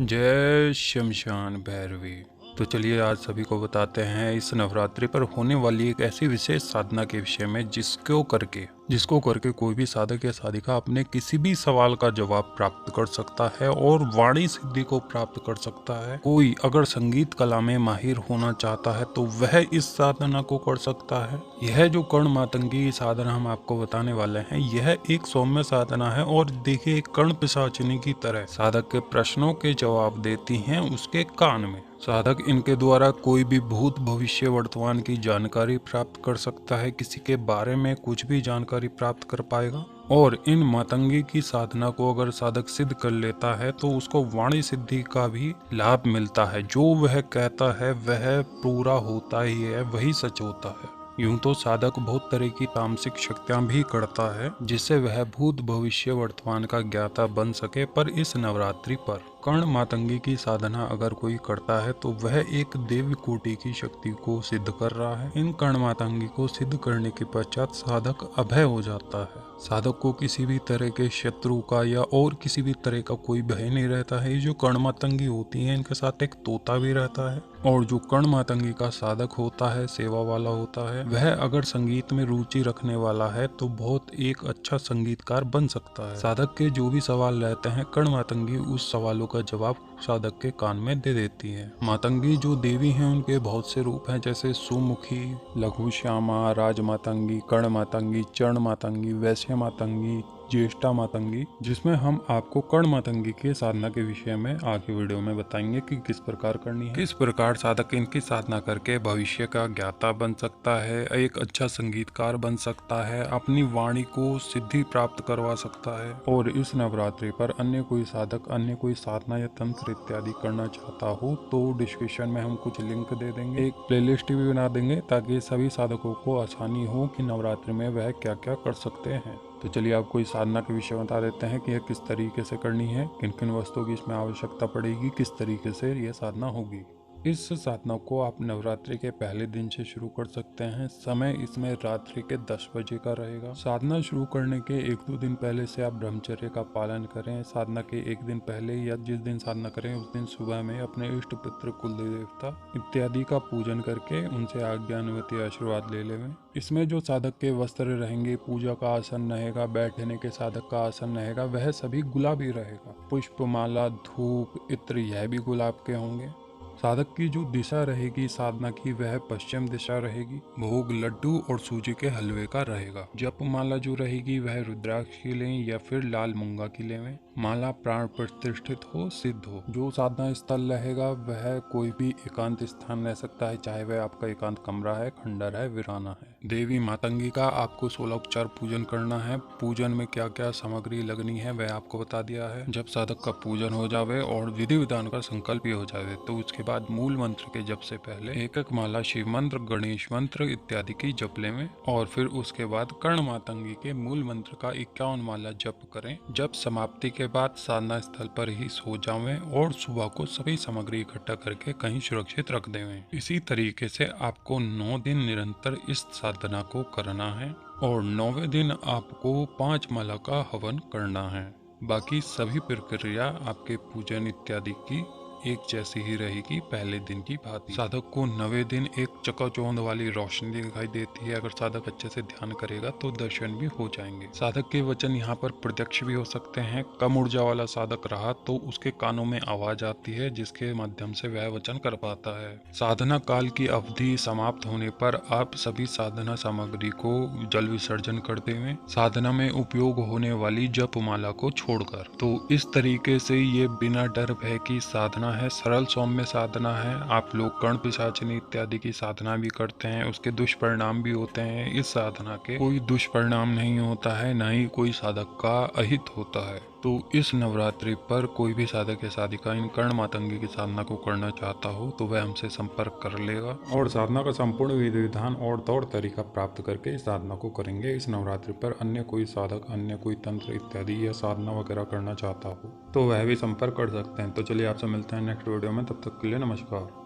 जय शमशान भैरवी। तो चलिए आज सभी को बताते हैं इस नवरात्रि पर होने वाली एक ऐसी विशेष साधना के विषय में जिसको करके कोई भी साधक या साधिका अपने किसी भी सवाल का जवाब प्राप्त कर सकता है और वाणी सिद्धि को प्राप्त कर सकता है। कोई अगर संगीत कला में माहिर होना चाहता है तो वह इस साधना को कर सकता है। यह जो कर्ण मातंगी साधना हम आपको बताने वाले हैं, यह एक सौम्य साधना है और देखिए एक कर्ण पिशाचिनी की तरह साधक के प्रश्नों के जवाब देती हैं उसके कान में। साधक इनके द्वारा कोई भी भूत भविष्य वर्तमान की जानकारी प्राप्त कर सकता है, किसी के बारे में कुछ भी जानकारी प्राप्त कर पाएगा। और इन मातंगी की साधना को अगर साधक सिद्ध कर लेता है तो उसको वाणी सिद्धि का भी लाभ मिलता है। जो वह कहता है वह पूरा होता ही है, वही सच होता है। यूं तो साधक बहुत तरह की तामसिक शक्तियां भी करता है जिससे वह भूत भविष्य वर्तमान का ज्ञाता बन सके, पर इस नवरात्रि पर कर्ण मातंगी की साधना अगर कोई करता है तो वह एक देवी कोटि की शक्ति को सिद्ध कर रहा है। इन कर्ण मातंगी को सिद्ध करने के पश्चात साधक अभय हो जाता है। साधक को किसी भी तरह के शत्रु का या और किसी भी तरह का कोई भय नहीं रहता है। ये जो कर्ण मातंगी होती है इनके साथ एक तोता भी रहता है। और जो कर्ण मातंगी का साधक होता है, सेवा वाला होता है, वह अगर संगीत में रुचि रखने वाला है तो बहुत एक अच्छा संगीतकार बन सकता है। साधक के जो भी सवाल रहते हैं कर्ण मातंगी उस सवालों का जवाब साधक के कान में दे देती है। मातंगी जो देवी हैं उनके बहुत से रूप हैं, जैसे सुमुखी, लघु श्यामा, राज मातंगी, कर्ण मातंगी, चरण मातंगी, वैश्य मातंगी, ज्येष्ठा मातंगी, जिसमें हम आपको कर्ण मातंगी के साधना के विषय में आगे वीडियो में बताएंगे कि किस प्रकार करनी है, किस प्रकार साधक इनकी साधना करके भविष्य का ज्ञाता बन सकता है, एक अच्छा संगीतकार बन सकता है, अपनी वाणी को सिद्धि प्राप्त करवा सकता है। और इस नवरात्रि पर अन्य कोई साधक अन्य कोई साधना या तंत्र इत्यादि करना चाहता हो तो डिस्क्रिप्शन में हम कुछ लिंक दे देंगे, एक प्लेलिस्ट भी बना देंगे ताकि सभी साधकों को आसानी हो कि नवरात्रि में वह क्या क्या कर सकते हैं। तो चलिए आपको इस साधना के विषय बता देते हैं कि यह किस तरीके से करनी है, किन किन वस्तुओं की इसमें आवश्यकता पड़ेगी, किस तरीके से यह साधना होगी। इस साधना को आप नवरात्रि के पहले दिन से शुरू कर सकते हैं। समय इसमें रात्रि के 10 बजे का रहेगा। साधना शुरू करने के 1-2 दिन पहले से आप ब्रह्मचर्य का पालन करें। साधना के एक दिन पहले या जिस दिन साधना करें उस दिन सुबह में अपने इष्ट पितृ, कुल देवता इत्यादि का पूजन करके उनसे आज्ञा अनुमति आशीर्वाद ले लें। इसमें जो साधक के वस्त्र रहेंगे, पूजा का आसन रहेगा, बैठने के साधक का आसन रहेगा, वह सभी गुलाबी रहेगा। पुष्प, माला, धूप, इत्र यह भी गुलाब के होंगे। साधक की जो दिशा रहेगी साधना की वह पश्चिम दिशा रहेगी। भोग लड्डू और सूजी के हलवे का रहेगा। जप माला जो रहेगी वह रुद्राक्ष की लें या फिर लाल मूंगा की लें। माला प्राण प्रतिष्ठित हो, सिद्ध हो। जो साधना स्थल रहेगा वह कोई भी एकांत स्थान रह सकता है, चाहे वह आपका एकांत कमरा है, खंडर है, वीराना है। देवी मातंगी का आपको 16 उपचार पूजन करना है। पूजन में क्या क्या सामग्री लगनी है वह आपको बता दिया है। जब साधक का पूजन हो जावे और विधि विधान का संकल्प भी हो जावे तो उसके बाद मूल मंत्र के जप से पहले एक माला शिव मंत्र, गणेश मंत्र इत्यादि की जप लें और फिर उसके बाद कर्ण मातंगी के मूल मंत्र का 51 माला जप करें। जब समाप्ति के बाद साधना स्थल पर ही सो जावें और सुबह को सभी सामग्री इकट्ठा करके कहीं सुरक्षित रख देवें। इसी तरीके से आपको 9 दिन निरंतर इस साधना को करना है और 9वें दिन आपको 5 माला का हवन करना है। बाकी सभी प्रक्रिया आपके पूजन इत्यादि की एक जैसी ही रहेगी पहले दिन की भांति। साधक को 9वें दिन एक चकाचौंध वाली रोशनी दिखाई देती है। अगर साधक अच्छे से ध्यान करेगा तो दर्शन भी हो जाएंगे। साधक के वचन यहाँ पर प्रत्यक्ष भी हो सकते हैं। कम ऊर्जा वाला साधक रहा तो उसके कानों में आवाज आती है जिसके माध्यम से वह वचन कर पाता है। साधना काल की अवधि समाप्त होने पर आप सभी साधना सामग्री को जल विसर्जन कर देवें, साधना में उपयोग होने वाली जप माला को छोड़कर। तो इस तरीके से ये बिना डर भय की साधना है, सरल सौम्य साधना है। आप लोग कर्ण पिशाचिनी इत्यादि की साधना भी करते हैं, उसके दुष्परिणाम भी होते हैं। इस साधना के कोई दुष्परिणाम नहीं होता है, न ही कोई साधक का अहित होता है। तो इस नवरात्रि पर कोई भी साधक या साधिका इन कर्ण मातंगी की साधना को करना चाहता हो तो वह हमसे संपर्क कर लेगा और साधना का संपूर्ण विधि विधान और तौर तरीका प्राप्त करके इस साधना को करेंगे। इस नवरात्रि पर अन्य कोई साधक अन्य कोई तंत्र इत्यादि या साधना वगैरह करना चाहता हो तो वह भी संपर्क कर सकते हैं। तो चलिए आपसे मिलते हैं नेक्स्ट वीडियो में, तब तक के लिए नमस्कार।